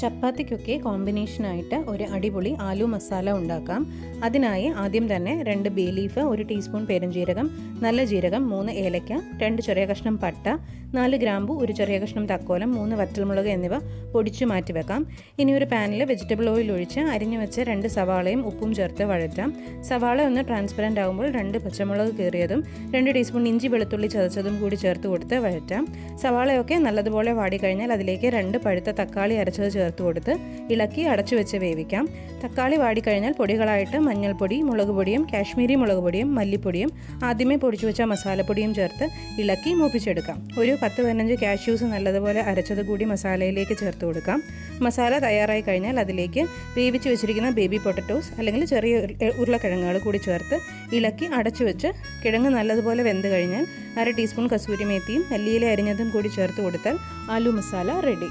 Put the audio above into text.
ചപ്പാത്തിക്കൊക്കെ കോമ്പിനേഷനായിട്ട് ഒരു അടിപൊളി ആലു മസാല ഉണ്ടാക്കാം. അതിനായി ആദ്യം തന്നെ 2 ബേ ലീഫ്, 1 ടീസ്പൂൺ പെരുംജീരകം, നല്ല ജീരകം, 3 ഏലക്ക, 2 ചെറിയ കഷ്ണം പട്ട, 4 ഗ്രാമ്പു, 1 ചെറിയ കഷ്ണം തക്കോലം, 3 വറ്റൽമുളക് എന്നിവ പൊടിച്ചു മാറ്റി വെക്കാം. ഇനി ഒരു പാനിൽ വെജിറ്റബിൾ ഓയിൽ ഒഴിച്ച് അരിഞ്ഞു വെച്ച 2 സവാളയും ഉപ്പും ചേർത്ത് വഴറ്റാം. സവാള ഒന്ന് ട്രാൻസ്പെറൻ്റ് ആകുമ്പോൾ 2 പച്ചമുളക് കീറിയതും 2 ടീസ്പൂൺ ഇഞ്ചി വെളുത്തുള്ളി ചതച്ചതും കൂടി ചേർത്ത് കൊടുത്ത് വഴറ്റാം. സവാളയൊക്കെ നല്ലതുപോലെ വാടിക്കഴിഞ്ഞാൽ അതിലേക്ക് 2 പഴുത്ത തക്കാളി അരച്ചത് ചേർത്ത് കൊടുത്ത് ഇളക്കി അടച്ചു വെച്ച് വേവിക്കാം. തക്കാളി വാടിക്കഴിഞ്ഞാൽ പൊടികളായിട്ട് മഞ്ഞൾപ്പൊടി, മുളക് പൊടിയും കാശ്മീരി മുളക് പൊടിയും മല്ലിപ്പൊടിയും ആദ്യമേ പൊടിച്ചു വെച്ച മസാലപ്പൊടിയും ചേർത്ത് ഇളക്കി മൂപ്പിച്ചെടുക്കാം. ഒരു 10-15 കാഷ്യൂസ് നല്ലതുപോലെ അരച്ചത് കൂടി മസാലയിലേക്ക് ചേർത്ത് കൊടുക്കാം. മസാല തയ്യാറായി കഴിഞ്ഞാൽ അതിലേക്ക് വേവിച്ച് വെച്ചിരിക്കുന്ന ബേബി പൊട്ടറ്റോസ് അല്ലെങ്കിൽ ചെറിയ ഉരുളക്കിഴങ്ങുകൾ കൂടി ചേർത്ത് ഇളക്കി അടച്ചു വെച്ച് കിഴങ്ങ് നല്ലതുപോലെ വെന്ത് കഴിഞ്ഞാൽ 1/2 ടീസ്പൂൺ കസൂരി മേത്തിയും മല്ലിയില അരിഞ്ഞതും കൂടി ചേർത്ത് കൊടുത്താൽ ആലു മസാല റെഡി.